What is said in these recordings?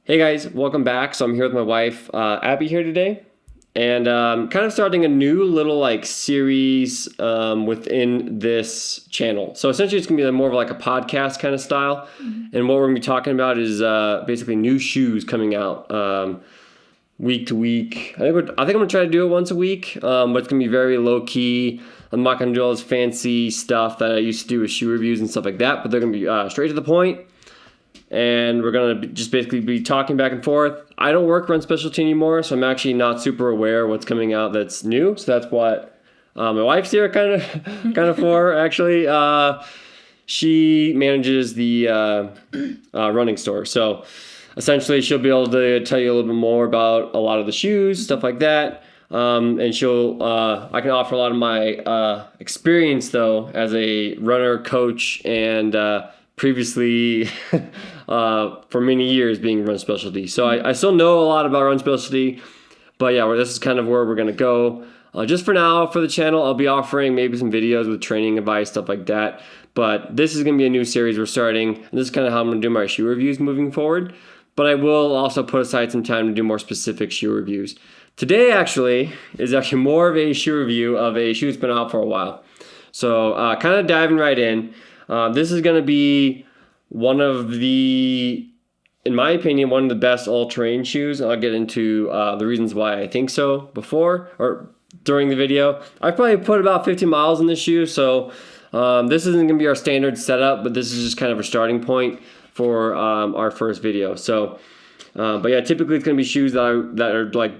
Hey guys, welcome back. So I'm here with my wife, Abby, here today, and kind of starting a new little series within this channel. So essentially, it's gonna be more of like a podcast kind of style, and what we're gonna be talking about is basically new shoes coming out week to week. I think I'm gonna try to do it once a week, but it's gonna be very low key. I'm not gonna do all this fancy stuff that I used to do with shoe reviews and stuff like that, but they're gonna be straight to the point. And we're going to just basically be talking back and forth. I don't work Run Specialty anymore, so I'm actually not super aware of what's coming out that's new. So that's what my wife's here kind of for, actually. She manages the running store. So essentially, she'll be able to tell you a little bit more about a lot of the shoes, stuff like that. And I can offer a lot of my experience, though, as a runner, coach, and previously for many years being Run Specialty. So I still know a lot about Run Specialty, but yeah, this is kind of where we're going to go. Just for now, for the channel, I'll be offering maybe some videos with training advice, stuff like that. But this is going to be a new series we're starting, and this is kind of how I'm going to do my shoe reviews moving forward. But I will also put aside some time to do more specific shoe reviews. Today, is actually more of a shoe review of a shoe that's been out for a while. So kind of diving right in. This is going to be one of the, in my opinion, one of the best all-terrain shoes. I'll get into the reasons why I think so before or during the video. I've probably put about 50 miles in this shoe, so this isn't going to be our standard setup, but this is just kind of a starting point for our first video. So, but yeah, typically it's going to be shoes that are like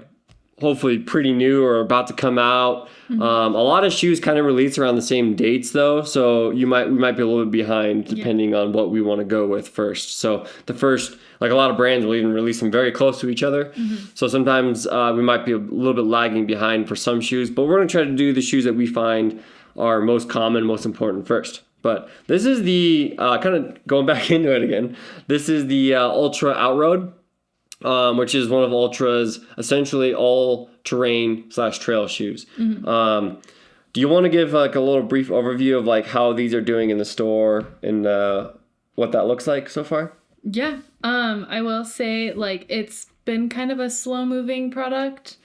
hopefully pretty new or about to come out. Mm-hmm. A lot of shoes kind of release around the same dates though, so we might be a little bit behind depending on what we want to go with first. So the first, like a lot of brands will even release them very close to each other. Mm-hmm. So sometimes we might be a little bit lagging behind for some shoes, but we're going to try to do the shoes that we find are most common, most important first. But this is the, kind of going back into it again, this is the Altra Outroad. Which is one of Altra's essentially all-terrain / trail shoes. Mm-hmm. Do you want to give like a little brief overview of like how these are doing in the store and what that looks like so far? Yeah. I will say like it's been kind of a slow-moving product,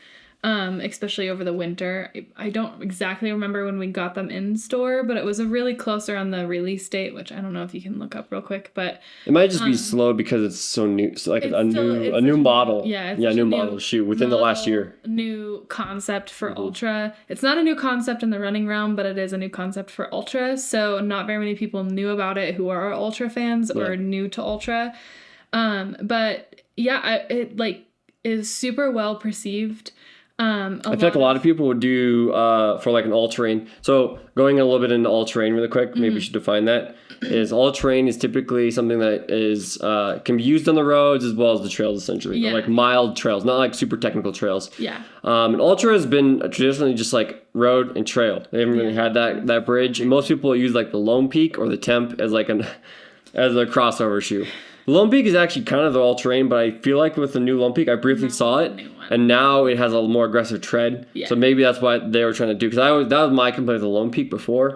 especially over the winter. I don't exactly remember when we got them in store, but it was a really closer on the release date, which I don't know if you can look up real quick, but it might just be slow because it's so new. It's like a new model. New model shoe within the last year. New concept for Altra. It's not a new concept in the running realm, but it is a new concept for Altra. So not very many people knew about it who are Altra fans or new to Altra. But yeah, it like is super well perceived. I feel like a lot of people would do for like an all-terrain. So going a little bit into all-terrain really quick, maybe we should define that. Is all-terrain is typically something that is can be used on the roads as well as the trails essentially. Yeah. Like mild trails, not like super technical trails. Yeah. And Ultra has been traditionally just like road and trail. They haven't really had that bridge. And most people use like the Lone Peak or the Temp as like as a crossover shoe. Lone Peak is actually kind of the all-terrain, but I feel like with the new Lone Peak, I briefly saw it, and now it has a more aggressive tread. Yeah. So maybe that's what they were trying to do. Because that was my complaint with the Lone Peak before,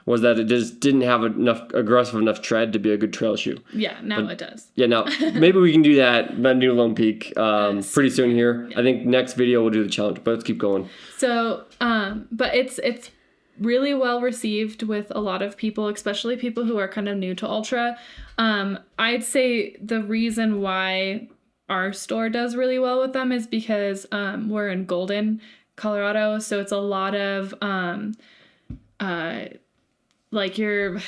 was that it just didn't have aggressive enough tread to be a good trail shoe. Yeah, now it does. Yeah, now maybe we can do that new Lone Peak pretty soon here. Yeah. I think next video we'll do the challenge, but let's keep going. So, but it's really well received with a lot of people, especially people who are kind of new to Altra. I'd say the reason why our store does really well with them is because we're in Golden, Colorado, so it's a lot of like you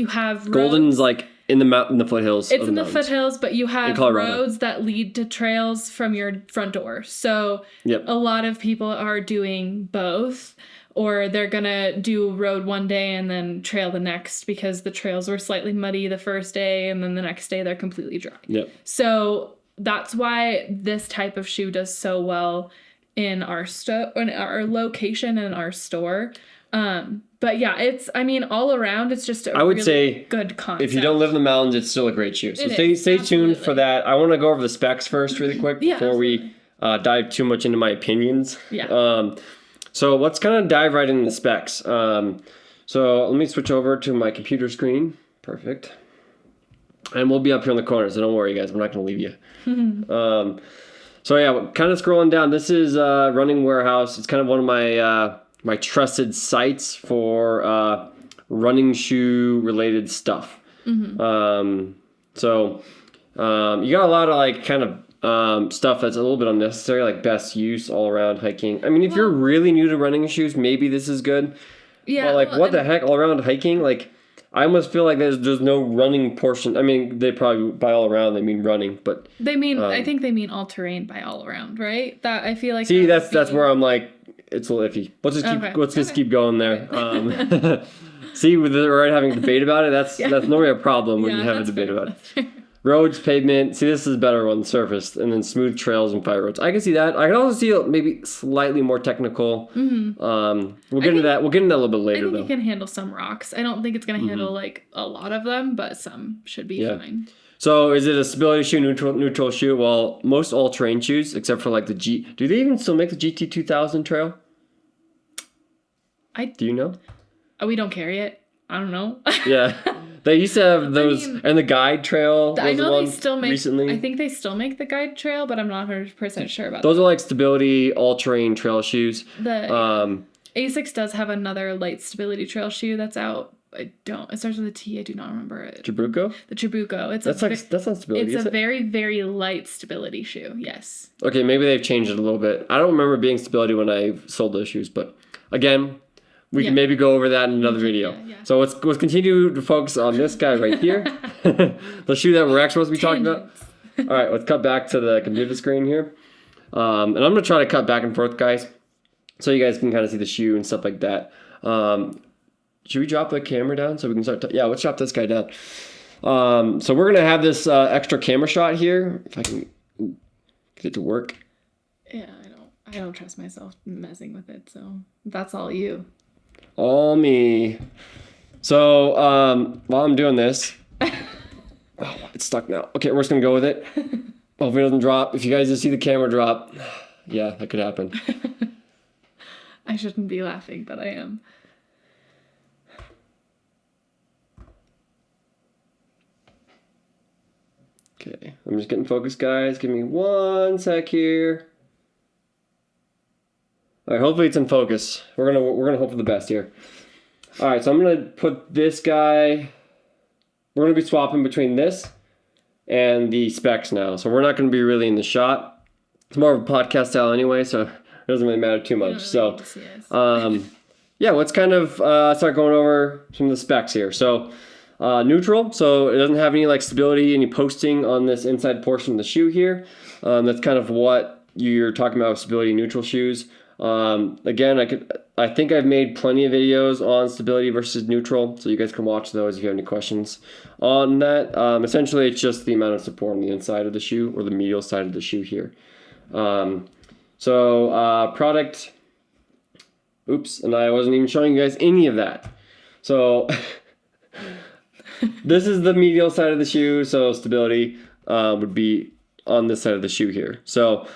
have roads. Golden's like in the foothills. It's in the foothills, but you have roads that lead to trails from your front door. So a lot of people are doing both. Or they're going to do road one day and then trail the next because the trails were slightly muddy the first day and then the next day they're completely dry. Yep. So that's why this type of shoe does so well in our location and our store. But yeah, all around it's just a really good concept. If you don't live in the mountains, it's still a great shoe. So stay tuned for that. I want to go over the specs first really quick before we dive too much into my opinions. Yeah. So let's kind of dive right into the specs. So let me switch over to my computer screen. Perfect. And we'll be up here in the corner, so don't worry, guys. We're not going to leave you. So yeah, kind of scrolling down. This is Running Warehouse. It's kind of one of my my trusted sites for running shoe related stuff. So you got a lot of like kind of stuff that's a little bit unnecessary, like best use all around hiking. I mean, if you're really new to running shoes, maybe this is good. Yeah. But like, what the heck, all around hiking? Like, I almost feel like there's no running portion. I mean, they probably by all around they mean running, but they mean I think they mean all terrain by all around, right? That I feel like. See, that's where I'm like, it's a little iffy. Let's just keep going there. See, we're already having a debate about it. That's normally a problem when you have a debate about it. Roads, pavement. See, this is a better one, surface, and then smooth trails and fire roads. I can see that. I can also see maybe slightly more technical. We'll get into that. We'll get into that a little bit later, though. I think it can handle some rocks. I don't think it's going to handle like a lot of them, but some should be fine. So, is it a stability shoe, neutral shoe? Well, most all-terrain shoes, except for like the G. Do they even still make the GT 2000 trail? Do you know? We don't carry it. I don't know. Yeah. They used to have those, and the guide trail. I know they still make. Recently. I think they still make the guide trail, but I'm not 100% sure about those. Are like stability all-terrain trail shoes. The Asics does have another light stability trail shoe that's out. It starts with a T. I do not remember it. Trabuco? The Trabuco. That's not stability. It's a very, very light stability shoe. Yes. Okay, maybe they've changed it a little bit. I don't remember being stability when I sold those shoes, but again. We can maybe go over that in another video. Yeah. So let's continue to focus on this guy right here. The shoe that we're actually supposed to be talking about. All right, let's cut back to the computer screen here. And I'm going to try to cut back and forth, guys, so you guys can kind of see the shoe and stuff like that. Should we drop the camera down so we can start? Yeah, let's drop this guy down. So we're going to have this extra camera shot here. If I can get it to work. Yeah, I don't trust myself messing with it, so that's all you. All me. So, while I'm doing this... Oh, it's stuck now. Okay, we're just going to go with it. Hopefully it doesn't drop. If you guys just see the camera drop, yeah, that could happen. I shouldn't be laughing, but I am. Okay, I'm just getting focused, guys. Give me 1 sec here. All right, hopefully it's in focus. We're gonna hope for the best here. All right, so I'm gonna put this guy. We're gonna be swapping between this and the specs now. So we're not gonna be really in the shot. It's more of a podcast style anyway, so it doesn't really matter too much. So, yeah, let's kind of start going over some of the specs here. So, neutral. So it doesn't have any like stability, any posting on this inside portion of the shoe here. That's kind of what you're talking about with stability neutral shoes. Again, I think I've made plenty of videos on stability versus neutral, so you guys can watch those if you have any questions on that. Essentially, it's just the amount of support on the inside of the shoe or the medial side of the shoe here. Product. Oops, and I wasn't even showing you guys any of that. So this is the medial side of the shoe, so stability would be on this side of the shoe here. So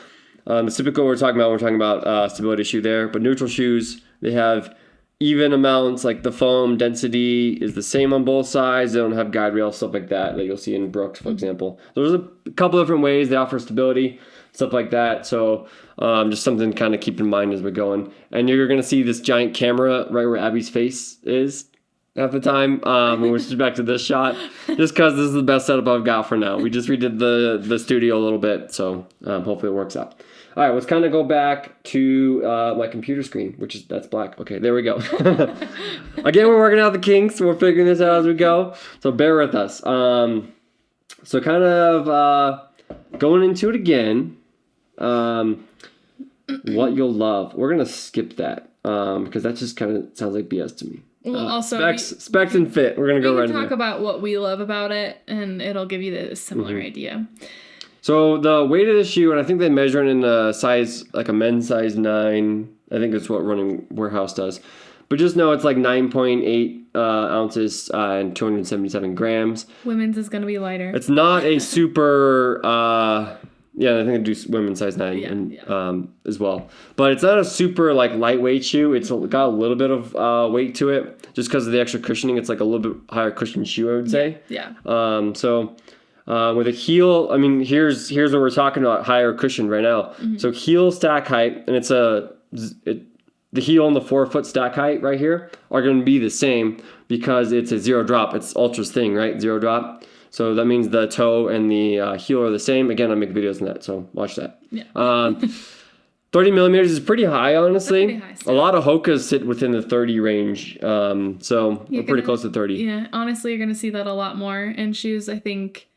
the typical we're talking about stability shoe there, but neutral shoes, they have even amounts, like the foam density is the same on both sides. They don't have guide rail, stuff like that you'll see in Brooks, for example. There's a couple different ways they offer stability, stuff like that. So just something to kind of keep in mind as we're going. And you're going to see this giant camera right where Abby's face is half the time when we switch back to this shot, just because this is the best setup I've got for now. We just redid the studio a little bit, so hopefully it works out. All right, let's kind of go back to my computer screen, that's black. Okay, there we go. Again, we're working out the kinks. We're figuring this out as we go, so bear with us. So kind of going into it again, what you'll love. We're going to skip that because that just kind of sounds like BS to me. Well, also specs and fit. We're going to go right in there. Talk about what we love about it, and it'll give you the similar idea. So the weight of the shoe, and I think they measure it in a size, like a men's size 9. I think that's what Running Warehouse does. But just know it's like 9.8 ounces and 277 grams. Women's is going to be lighter. It's not a super, Yeah, I think they do women's size 9 as well. But it's not a super like lightweight shoe. It's got a little bit of weight to it just because of the extra cushioning. It's like a little bit higher cushion shoe, I would say. Yeah. So with a heel, I mean, here's what we're talking about, higher cushion right now. So heel stack height, and the heel and the forefoot stack height right here are going to be the same because it's a zero drop. It's Ultra's thing, right? Zero drop. So that means the toe and the heel are the same. Again, I make videos on that, so watch that. Yeah. 30 millimeters is pretty high, honestly. Pretty high a lot of Hokas sit within the 30 range, so we're pretty close to 30. Yeah, honestly, you're going to see that a lot more in shoes. I think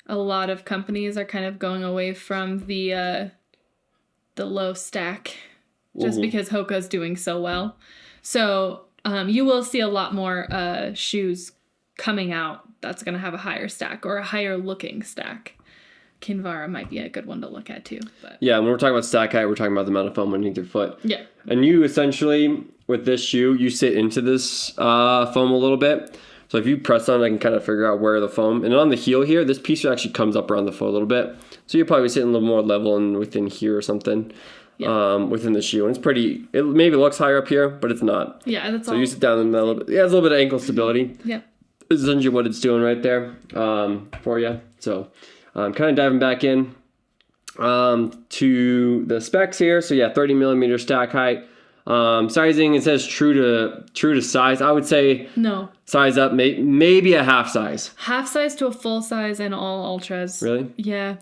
a lot of companies are kind of going away from the low stack just because Hoka's doing so well. So you will see a lot more shoes coming out that's going to have a higher stack or a higher looking stack. Kinvara might be a good one to look at too. But. Yeah, when we're talking about stack height, we're talking about the amount of foam underneath your foot. Yeah. And you essentially, with this shoe, you sit into this foam a little bit. So if you press on it, I can kind of figure out where the foam, and on the heel here, this piece actually comes up around the foot a little bit. So you're probably sitting a little more level and within here or something. Yeah. Within the shoe, and it maybe looks higher up here, but it's not. Yeah, that's all. So you sit down in the middle. Yeah, it's a little bit of ankle stability. Yeah. This is essentially what it's doing right there for you. So kind of diving back in to the specs here. So yeah, 30 millimeter stack height. Sizing, it says true to size. I would say no. Size up, maybe a half size. Half size to a full size in all Ultras. Really? Yeah.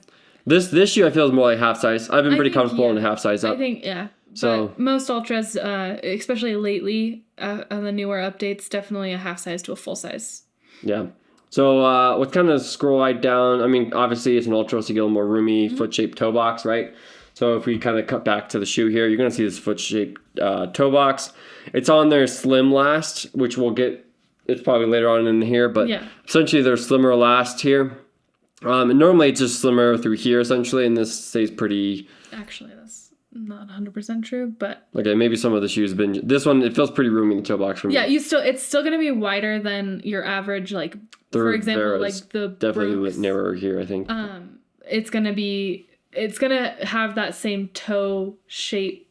This shoe I feel is more like half size. I've been pretty comfortable in a half size up. I think, yeah. So but most Ultras, especially lately on the newer updates, definitely a half size to a full size. Yeah. So let's kind of scroll right down. I mean, obviously it's an Ultra, so you get a little more roomy foot-shaped toe box, right? So if we kind of cut back to the shoe here, you're going to see this foot-shaped toe box. It's on their Slim Last, which we'll get. It's probably later on in here, but essentially they're slimmer last here. And normally it's just slimmer through here, essentially, and this stays pretty... Actually, that's not 100% true, but... Okay, maybe some of the shoes have been... This one, it feels pretty roomy in the toe box for me. Yeah, it's still going to be wider than your average, like, for example, like the definitely Brooks. Narrower here, I think. It's going to have that same toe shape,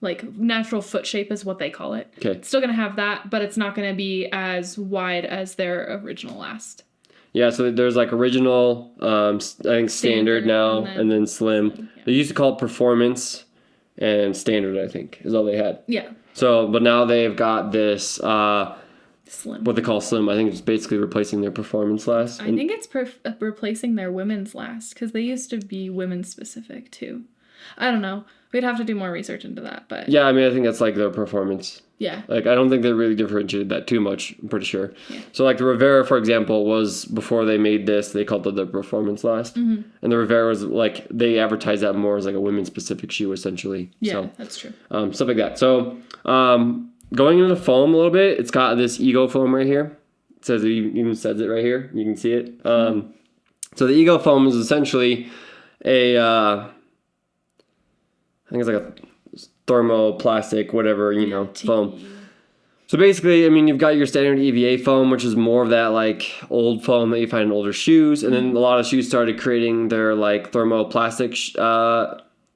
like natural foot shape is what they call it. Okay. It's still going to have that, but it's not going to be as wide as their original Last. Yeah, so there's like original, I think standard now, and then slim. Yeah. They used to call it performance and standard, I think, is all they had. Yeah. So, but now they've got this, slim. What they call slim. I think it's basically replacing their performance Last. I think it's replacing their women's Last, because they used to be women's specific too. I don't know. We'd have to do more research into that, but... Yeah, I mean, I think that's like their performance. Yeah. Like, I don't think they really differentiated that too much, I'm pretty sure. Yeah. So, like, the Rivera, for example, was, before they made this, they called it the performance Last. Mm-hmm. And the Rivera was, like, they advertised that more as, like, a women's-specific shoe, essentially. Yeah, so, that's true. Stuff like that. So, going into the foam a little bit, it's got this Ego foam right here. It even says it right here. You can see it. So, the Ego foam is essentially I think it's like a thermoplastic, whatever, foam. So basically, I mean, you've got your standard EVA foam, which is more of that like old foam that you find in older shoes. And then a lot of shoes started creating their like thermoplastic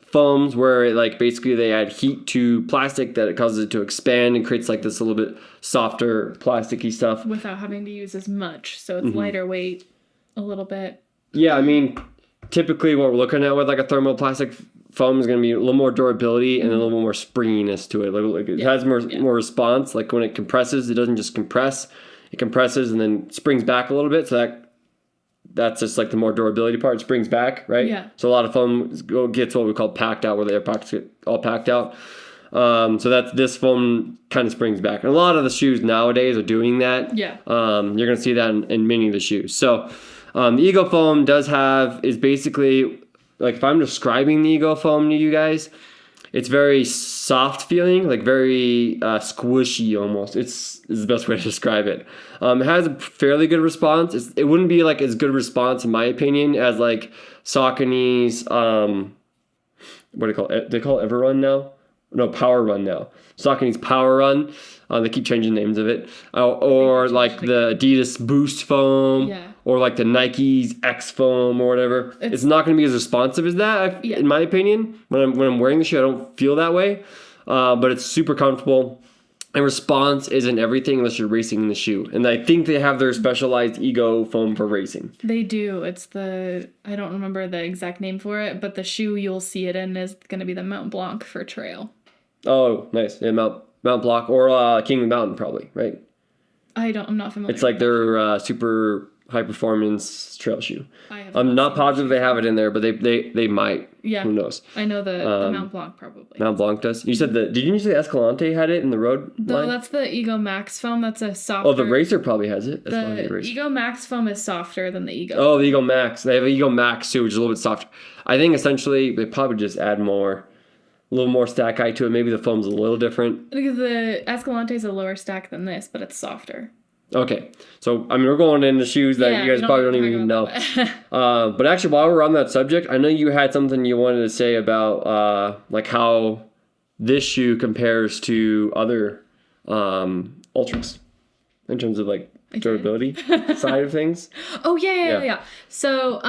foams where it like basically they add heat to plastic that it causes it to expand and creates like this little bit softer plasticky stuff. Without having to use as much. So it's lighter weight a little bit. Yeah, I mean, typically what we're looking at with like a thermoplastic foam is going to be a little more durability and a little more springiness to it. Like it has more response. Like when it compresses, it doesn't just compress. It compresses and then springs back a little bit. So that's just like the more durability part. It springs back, right? Yeah. So a lot of foam gets what we call packed out, where the air pockets get all packed out. So this foam kind of springs back. And a lot of the shoes nowadays are doing that. Yeah. You're going to see that in many of the shoes. So the Ego foam is basically... Like, if I'm describing the Ego foam to you guys, it's very soft feeling, like very squishy almost. It's the best way to describe it. It has a fairly good response. It wouldn't be, like, as good a response, in my opinion, as, like, Saucony's, what do they call it? They call it Everrun now? No, Power Run now. Saucony's Power Run. They keep changing names of it. Or, like, the Adidas Boost foam. Yeah. or like the Nike's X Foam or whatever. It's not going to be as responsive as that, in my opinion. When I'm wearing the shoe, I don't feel that way. But it's super comfortable. And response isn't everything unless you're racing in the shoe. And I think they have their specialized Ego foam for racing. They do. It's I don't remember the exact name for it, but the shoe you'll see it in is going to be the Mont Blanc for trail. Oh, nice. Yeah, Mont Blanc or Kingly Mountain probably, right? I'm not familiar. It's like their super high performance trail shoe. I'm not positive they have it in there, but they might. Yeah. Who knows? I know the Mont Blanc probably. Mont Blanc does. You said didn't you say Escalante had it in the road? No, that's the Ego Max foam. That's a softer. Oh, the Racer probably has it. The Ego Max foam is softer than the Ego. Oh, the Ego Max. They have an Ego Max too, which is a little bit softer. I think essentially they probably just add a little more stack height to it. Maybe the foam's a little different. Because the Escalante is a lower stack than this, but it's softer. Okay, so I mean we're going into shoes that you guys probably don't even know. But actually, while we're on that subject, I know you had something you wanted to say about like how this shoe compares to other Ultras in terms of like durability side of things. Oh yeah. So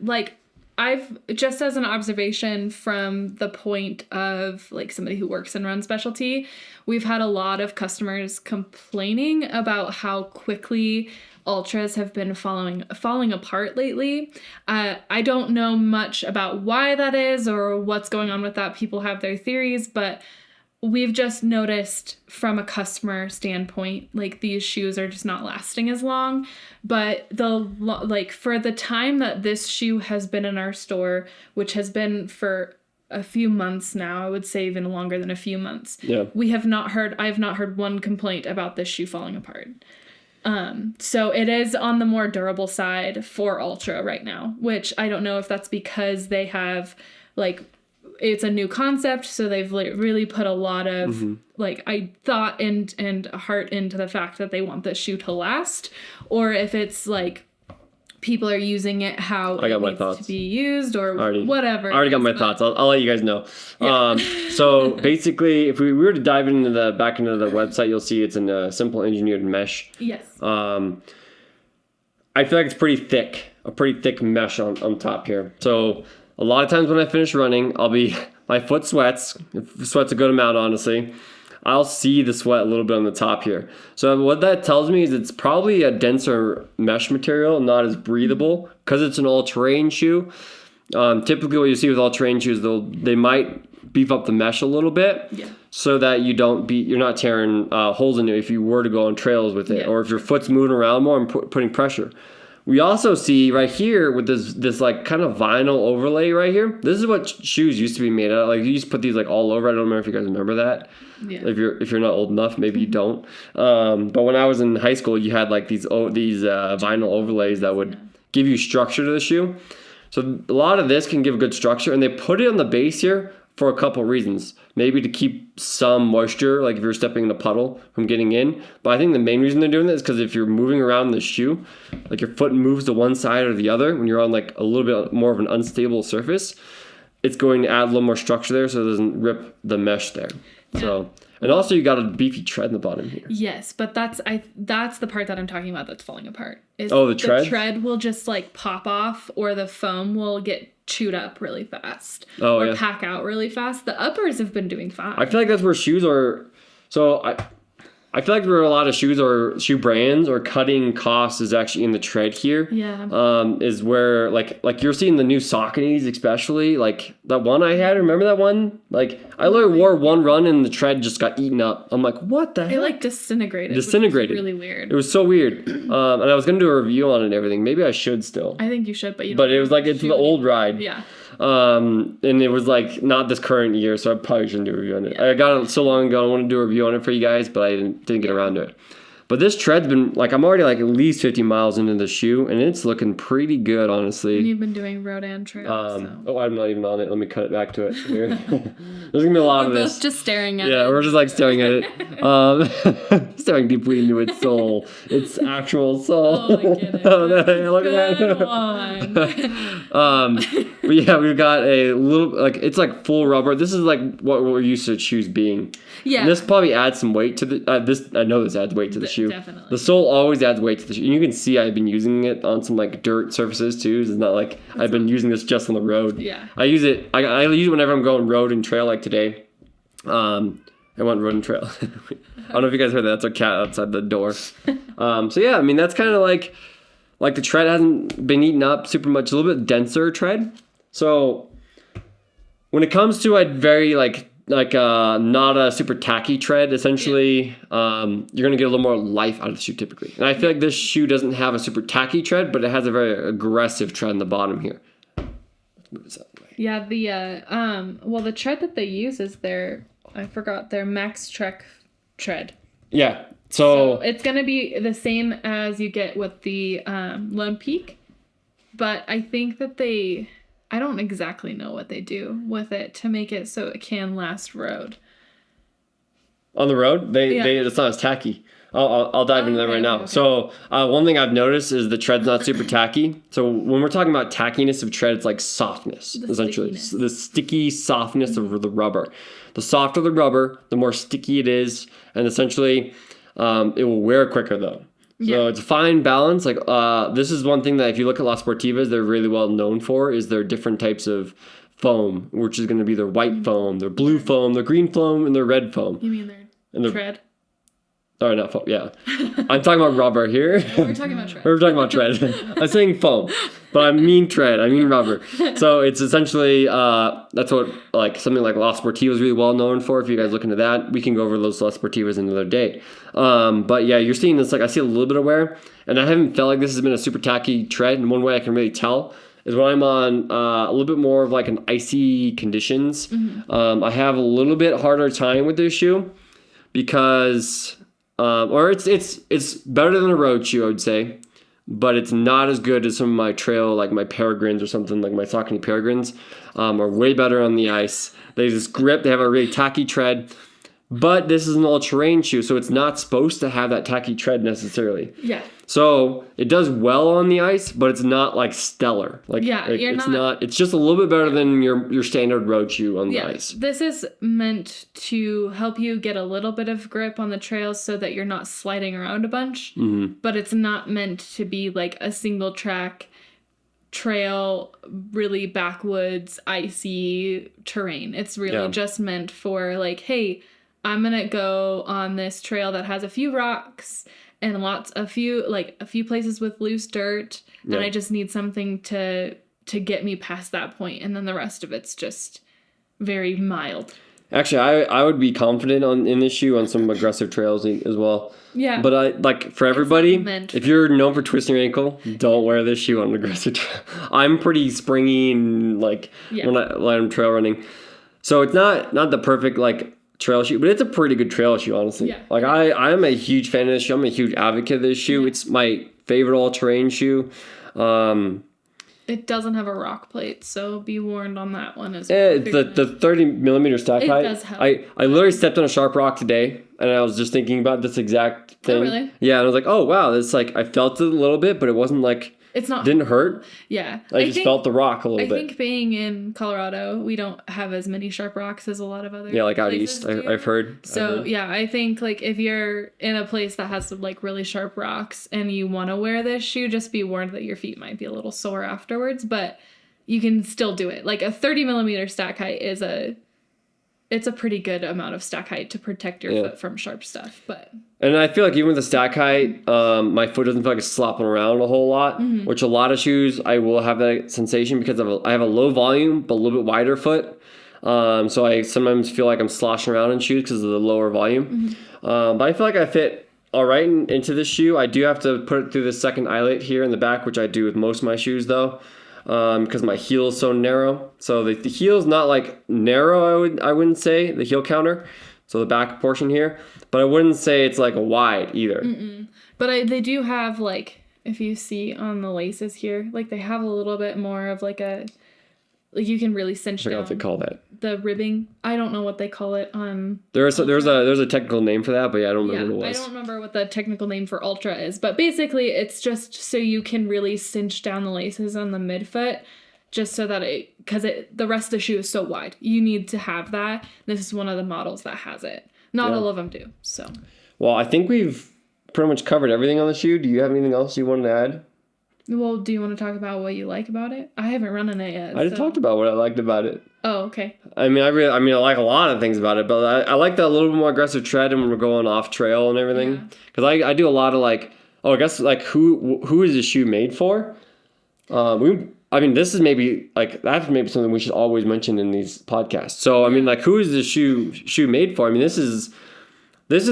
like I've just as an observation from the point of like somebody who works in run specialty, we've had a lot of customers complaining about how quickly Ultras have been falling apart lately. I don't know much about why that is or what's going on with that. People have their theories, but we've just noticed from a customer standpoint, like these shoes are just not lasting as long. But for the time that this shoe has been in our store, which has been for a few months now, I would say even longer than a few months. Yeah. I have not heard one complaint about this shoe falling apart. So it is on the more durable side for Ultra right now, which I don't know if that's because they have it's a new concept, so they've really put a lot of thought and heart into the fact that they want this shoe to last, or if it's like people are using it how it needs to be used or whatever. I already got my thoughts. I'll let you guys know. Yeah. So basically, if we were to dive into back into the website, you'll see it's in a simple engineered mesh. Yes. I feel like it's a pretty thick mesh on top here. So a lot of times when I finish running, my foot sweats. It sweats a good amount, honestly. I'll see the sweat a little bit on the top here. So what that tells me is it's probably a denser mesh material, not as breathable, because it's an all-terrain shoe. Typically what you see with all-terrain shoes, they might beef up the mesh a little bit, so that you're not tearing holes in it if you were to go on trails with it, or if your foot's moving around more and putting pressure. We also see right here with this like kind of vinyl overlay right here. This is what shoes used to be made out of. Like you used to put these like all over. I don't remember if you guys remember that. Yeah. If you're not old enough, maybe you don't. But when I was in high school, you had like these vinyl overlays that would give you structure to the shoe. So a lot of this can give good structure, and they put it on the base here for a couple reasons. Maybe to keep some moisture, like if you're stepping in a puddle, from getting in. But I think the main reason they're doing this is because if you're moving around the shoe, like your foot moves to one side or the other, when you're on like a little bit more of an unstable surface, it's going to add a little more structure there so it doesn't rip the mesh there. Yeah. So, and also you got a beefy tread in the bottom here. Yes, but that's the part that I'm talking about that's falling apart. The tread? The tread will just like pop off, or the foam will get chewed up really fast, pack out really fast. The uppers have been doing fine. I feel like that's where shoes are. So I feel like there are a lot of shoes or shoe brands or cutting costs is actually in the tread here. Yeah. Is where like you're seeing the new Sauconys, especially like that one I had. Remember that one? Like I literally wore one run and the tread just got eaten up. I'm like, what the hell? It like disintegrated. Which was really weird. It was so weird. And I was gonna do a review on it and everything. Maybe I should still. I think you should, but But it was like it's the old ride. Yeah. And it was like not this current year, so I probably shouldn't do a review on it. Yeah. I got it so long ago. I want to do a review on it for you guys, but I didn't get around to it. But this tread's been like I'm already like at least 50 miles into the shoe, and it's looking pretty good, honestly. And you've been doing road and trail. Oh, I'm not even on it. Let me cut it back to it here. There's gonna be a lot of this. Both just staring at it. Yeah, we're just like staring at it, staring deeply into its soul, its actual soul. Oh my goodness! Look at that. But yeah, we've got a little it's like full rubber. This is like what we're used to shoes being. Yeah. And this probably adds some weight to the. I know this adds weight to the shoe. shoe. Definitely. The sole always adds weight to the shoe. You can see I've been using it on some like dirt surfaces too. It's not like I've been using this just on the road. Yeah. I use it whenever I'm going road and trail like today. I went road and trail. I don't know if you guys heard that. That's a cat outside the door. So yeah, I mean that's kind of like the tread hasn't been eaten up super much. A little bit denser tread. So when it comes to a very not a super tacky tread, essentially, you're gonna get a little more life out of the shoe typically. And I feel like this shoe doesn't have a super tacky tread, but it has a very aggressive tread in the bottom here. Let's move this out of the way. Yeah, the tread that they use is their Max Trek tread. Yeah. So it's gonna be the same as you get with the Lone Peak, but I think that I don't exactly know what they do with it to make it so it can last road. On the road, it's not as tacky. I'll dive into that right now. Okay. So one thing I've noticed is the tread's not super tacky. So when we're talking about tackiness of tread, it's like softness, essentially. The sticky softness of the rubber. The softer the rubber, the more sticky it is, and essentially it will wear quicker though. So it's a fine balance. Like this is one thing that if you look at La Sportivas, they're really well known for is their different types of foam, which is going to be their white foam, their blue foam, their green foam, and their red foam. You mean their tread? Sorry, not foam. Yeah, I'm talking about rubber here. We're talking about tread. We're talking about tread. I'm saying foam, but I mean tread. I mean rubber. So it's essentially that's what like something like La Sportiva is really well known for. If you guys look into that, we can go over those La Sportivas another day. But yeah, you're seeing this like I see a little bit of wear, and I haven't felt like this has been a super tacky tread. And one way I can really tell is when I'm on a little bit more of like an icy conditions. Mm-hmm. I have a little bit harder time with this shoe because. Or it's better than a road shoe, I would say, but it's not as good as some of my trail, like my Peregrines or something like my Saucony Peregrines, are way better on the ice. They just grip. They have a really tacky tread, but this is an all-terrain shoe, so it's not supposed to have that tacky tread necessarily. Yeah. So it does well on the ice, but it's not like stellar. It's just a little bit better than your standard road shoe on the ice. This is meant to help you get a little bit of grip on the trails so that you're not sliding around a bunch. Mm-hmm. But it's not meant to be like a single track trail, really backwoods, icy terrain. It's really just meant for like, hey, I'm gonna go on this trail that has a few rocks and a few places with loose dirt, and I just need something to get me past that point, and then the rest of it's just very mild. Actually, I would be confident in this shoe on some aggressive trails as well. Yeah. But I like for everybody, if you're known for twisting your ankle, don't wear this shoe on an aggressive trail. I'm pretty springy and when I'm trail running, so it's not the perfect trail shoe, but it's a pretty good trail shoe, honestly. Yeah. I'm a huge fan of this shoe. I'm a huge advocate of this shoe. Yeah. It's my favorite all-terrain shoe. It doesn't have a rock plate, so be warned on that one as well. The 30 millimeter stack height. It does help. I literally stepped on a sharp rock today, and I was just thinking about this exact thing. Oh, really? Yeah, and I was like, oh, wow, this I felt it a little bit, but it wasn't it's not. Didn't hurt. Yeah. I just felt the rock a little bit. I think being in Colorado, we don't have as many sharp rocks as a lot of other out east, I've heard. So, yeah, I think, if you're in a place that has, really sharp rocks and you want to wear this shoe, just be warned that your feet might be a little sore afterwards, but you can still do it. A 30 millimeter stack height it's a pretty good amount of stack height to protect your foot from sharp stuff, but... And I feel like even with the stack height, my foot doesn't feel like it's slopping around a whole lot, mm-hmm. which a lot of shoes, I will have that sensation because I have a low volume, but a little bit wider foot. So I sometimes feel like I'm sloshing around in shoes because of the lower volume. Mm-hmm. But I feel like I fit all right into this shoe. I do have to put it through the second eyelet here in the back, which I do with most of my shoes, though. Because my heel is so narrow. So the heel's not narrow, I wouldn't say, the heel counter. So the back portion here. But I wouldn't say it's a wide either. Mm-mm. But they do have if you see on the laces here, they have a little bit more of you can really cinch down. I forgot what they call that. The ribbing. I don't know what they call it on. There's a technical name for that, but I don't remember what it was. I don't remember what the technical name for Ultra is, but basically it's just so you can really cinch down the laces on the midfoot, just so that because the rest of the shoe is so wide. You need to have that. This is one of the models that has it. Not all of them do. So. Well, I think we've pretty much covered everything on the shoe. Do you have anything else you wanted to add? Well, do you want to talk about what you like about it? I haven't run in it yet. I just talked about what I liked about it. Oh, okay. I like a lot of things about it, but I like that little bit more aggressive tread when we're going off trail and everything. Because I do a lot of like, I guess like who is the shoe made for? This is maybe like that's maybe something we should always mention in these podcasts. So like, who is the shoe made for? This is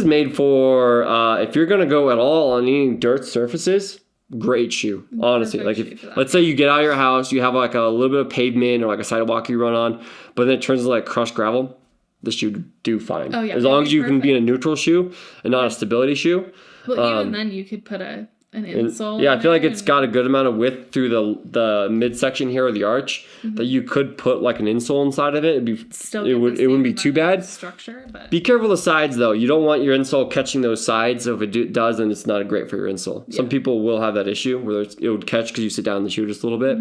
made for if you're gonna go at all on any dirt surfaces. Great shoe, honestly. Like if let's say you get out of your house, you have like a little bit of pavement or like a sidewalk you run on, but then it turns to like crushed gravel, the shoe do fine. Oh yeah, as long as you can be in a neutral shoe and not a stability shoe. Well, even then you could put an insole. Yeah, I feel like it's got a good amount of width through the midsection here of the arch that you could put like an insole inside of it. It wouldn't be too bad. Structure, but be careful of the sides though. You don't want your insole catching those sides. So if it does, then it's not great for your insole. Yeah. Some people will have that issue where it would catch because you sit down in the shoe just a little bit.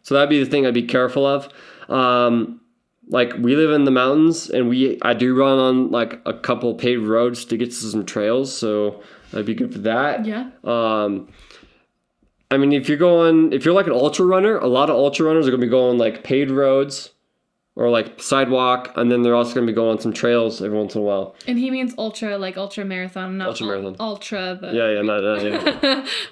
So that'd be the thing I'd be careful of. Like we live in the mountains and I do run on like a couple paved roads to get to some trails. So that'd be good for that. Yeah. If you're like an ultra runner, a lot of ultra runners are going to be going like paved roads or like sidewalk, and then they're also going to be going on some trails every once in a while. And he means ultra, like ultra marathon, not marathon. Ultra. But... Yeah.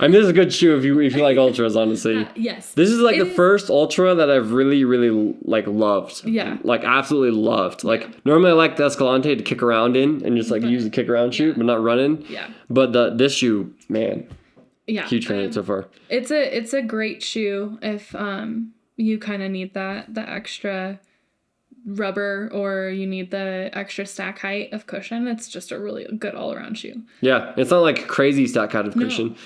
This is a good shoe if you like ultras, honestly. Yes. This is like the first ultra that I've really, really like loved. Yeah. Like absolutely loved. Like normally I like the Escalante to kick around in and just like use the kick around shoe, but not running. Yeah. But this shoe, man. Yeah. Huge fan of it so far. It's a great shoe if you kind of need the extra rubber or you need the extra stack height of cushion. It's just a really good all-around shoe. Yeah, it's not like crazy stack height of cushion. No.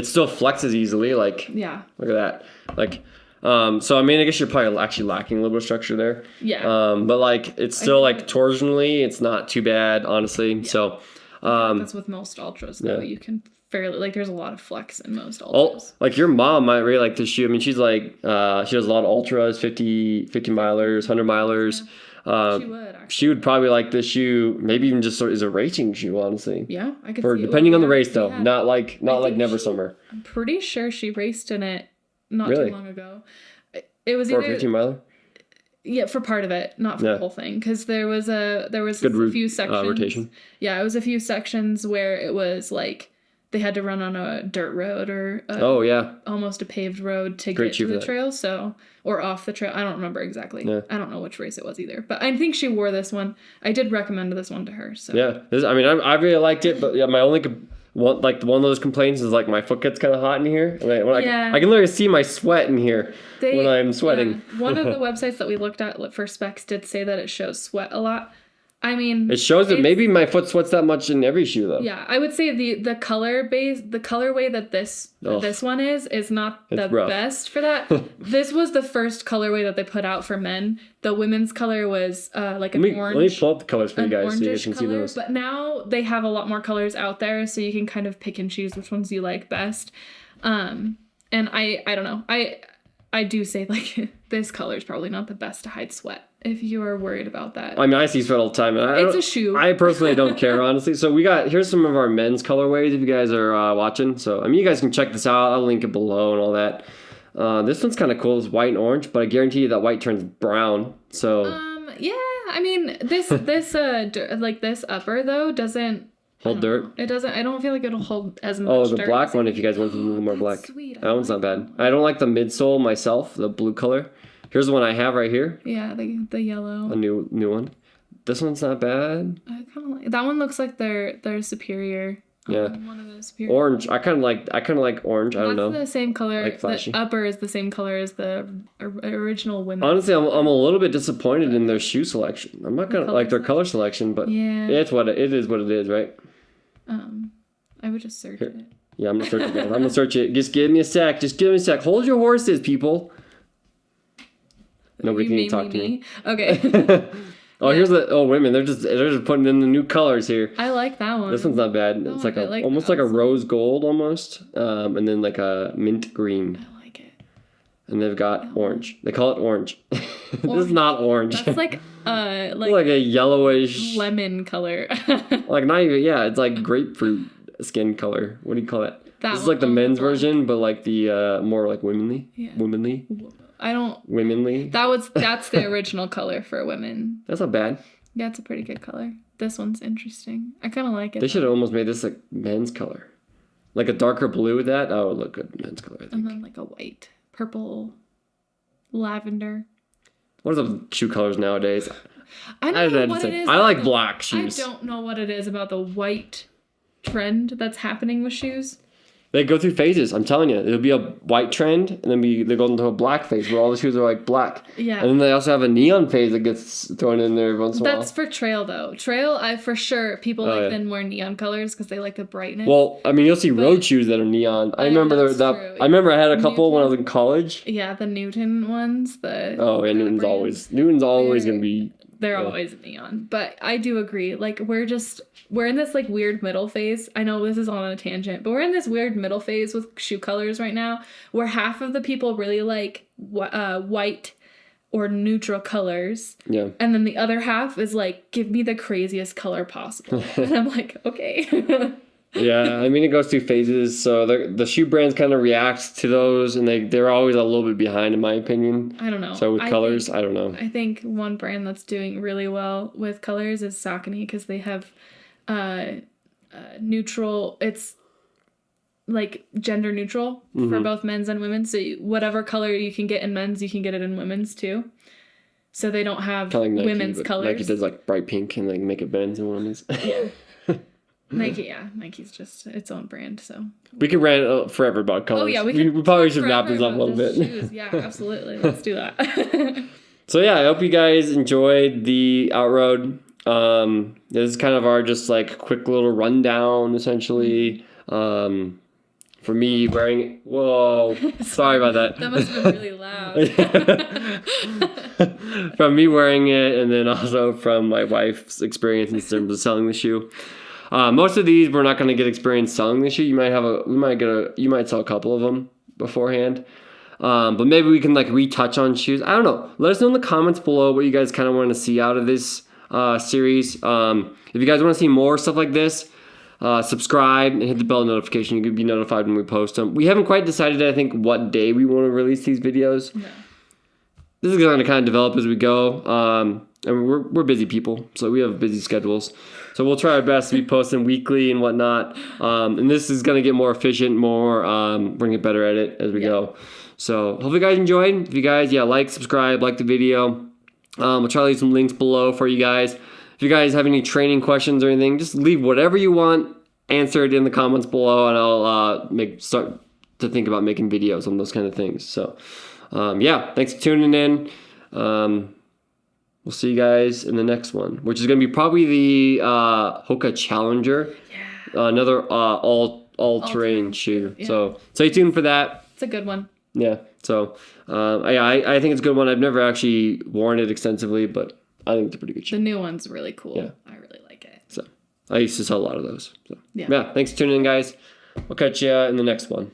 It still flexes easily. Like yeah, look at that. Like so I guess you're probably actually lacking a little bit of structure there. Yeah. But like it's still like torsionally, it's not too bad, honestly. Yeah. So that's with most ultras though. You can fairly like there's a lot of flex in most ultras. Like your mom might really like this shoe. She's like she does a lot of ultras, 50 milers, 100 milers. Yeah. She would actually. She would probably like this shoe, maybe even just as a racing shoe, honestly. Yeah, I could see depending on the race though. Yeah. Not like Never Summer. I'm pretty sure she raced in it not too long ago. It was for a 15 miler? Yeah, for part of it, not for the whole thing, because there was a few sections. Rotation. Yeah, it was a few sections where it was like they had to run on a dirt road or almost a paved road to get to the trail, or off the trail. I don't remember exactly. Yeah. I don't know which race it was either, but I think she wore this one. I did recommend this one to her. So yeah, I really liked it, but yeah, my only one of those complaints is like my foot gets kind of hot in here. I can literally see my sweat in here when I'm sweating. Yeah. One of the websites that we looked at for specs did say that it shows sweat a lot. It shows that maybe my foot sweats that much in every shoe though. Yeah, I would say the colorway that this one is not the best for that. This was the first colorway that they put out for men. The women's color was like an orange. Let me pull up the colors for you guys so you guys can see those. But now they have a lot more colors out there, so you can kind of pick and choose which ones you like best. And I don't know. I do say like this color is probably not the best to hide sweat if you are worried about that. I see sweat all the time. It's a shoe. I personally don't care, honestly. So here's some of our men's colorways if you guys are watching. So you guys can check this out. I'll link it below and all that. This one's kind of cool. It's white and orange, but I guarantee you that white turns brown. So this like this upper though doesn't hold dirt. It doesn't. I don't feel like it'll hold as much. Oh, the dirt black one. If you guys want a little more black, sweet. That one's not bad. I don't like the midsole myself. The blue color. Here's the one I have right here. Yeah, the yellow. A new one. This one's not bad. I kind of like that one. Looks like they're superior. Yeah. One of those superior. Orange. I kind of like orange. I don't know. That's the same color. Like flashy. The upper is the same color as the original women. Honestly, I'm a little bit disappointed in their shoe selection. I'm not gonna like their color selection, but it's what it is. What it is, right? I would just search it. Yeah, I'm gonna search it. I'm gonna search it. Just give me a sec. Hold your horses, people. Nobody can even talk to me. Okay. Here's women. They're just putting in the new colors here. I like that one. This one's not bad. It's like almost like a rose gold almost, and then like a mint green. I like it. And they've got orange. They call it orange. This is not orange. That's like a yellowish lemon color. Like not even. Yeah, it's like grapefruit. skin color. What do you call that? This is like the men's version, but like the more like womanly. Yeah. Womanly. I don't. Womanly. That's the original color for women. That's not bad. Yeah, it's a pretty good color. This one's interesting. I kind of like it. They should have almost made this like men's color, like a darker blue with that. That would look good men's color. I think. And then like a white, purple, lavender. What are the shoe colors nowadays? I don't know what it is. I like black shoes. I don't know what it is about the white trend that's happening with shoes. They go through phases. I'm telling you, it'll be a white trend, and then they go into a black phase where all the shoes are like black. Yeah. And then they also have a neon phase that gets thrown in there once in a while. That's for trail though. Trail, I for sure people them wear neon colors because they like the brightness. Well, I mean, you'll see road shoes that are neon. I remember I remember I had a couple when I was in college. Yeah, the Newton ones. Newton's always gonna be. They're always neon. But I do agree. Like, we're in this, like, weird middle phase. I know this is on a tangent, but we're in this weird middle phase with shoe colors right now where half of the people really like white or neutral colors. Yeah. And then the other half is like, give me the craziest color possible. And I'm like, okay. Yeah, I mean, it goes through phases. So the shoe brands kind of react to those, and they're always a little bit behind, in my opinion. I don't know. So with colors, I don't know. I think one brand that's doing really well with colors is Saucony because they have neutral. It's like gender neutral for both men's and women's. So whatever color you can get in men's, you can get it in women's too. So they don't have like Nike, women's colors. Nike does like bright pink and like make it men's and women's. Yeah. Nike's just its own brand, so. We could rant forever about colors. Oh, yeah, we probably should wrap this up a little bit. Shoes. Yeah, absolutely. Let's do that. So, yeah, I hope you guys enjoyed the Outroad. This is kind of our just, like, quick little rundown, essentially. For me, wearing... Whoa. Sorry about that. That must have been really loud. From me wearing it, and then also from my wife's experience in terms of selling the shoe. Most of these we're not going to get experience selling the shoe. You might sell a couple of them beforehand. But maybe we can like retouch on shoes. I don't know. Let us know in the comments below what you guys kind of want to see out of this series. If you guys want to see more stuff like this, subscribe and hit the bell notification. You can be notified when we post them. We haven't quite decided, I think, what day we want to release these videos. No. This is going to kind of develop as we go. And we're busy people, so we have busy schedules. So we'll try our best to be posting weekly and whatnot. And this is going to get more efficient, we're going to get better at it as we go. So hopefully you guys enjoyed. If you guys, like, subscribe, like the video. We'll try to leave some links below for you guys. If you guys have any training questions or anything, just leave whatever you want answered in the comments below, and I'll start to think about making videos on those kind of things. So, thanks for tuning in. We'll see you guys in the next one, which is going to be probably the Hoka Challenger. Yeah. Another all-terrain shoe. Yeah. So stay tuned for that. It's a good one. Yeah. So, I think it's a good one. I've never actually worn it extensively, but I think it's a pretty good shoe. The new one's really cool. Yeah. I really like it. So I used to sell a lot of those. So, yeah. Thanks for tuning in, guys. We'll catch you in the next one.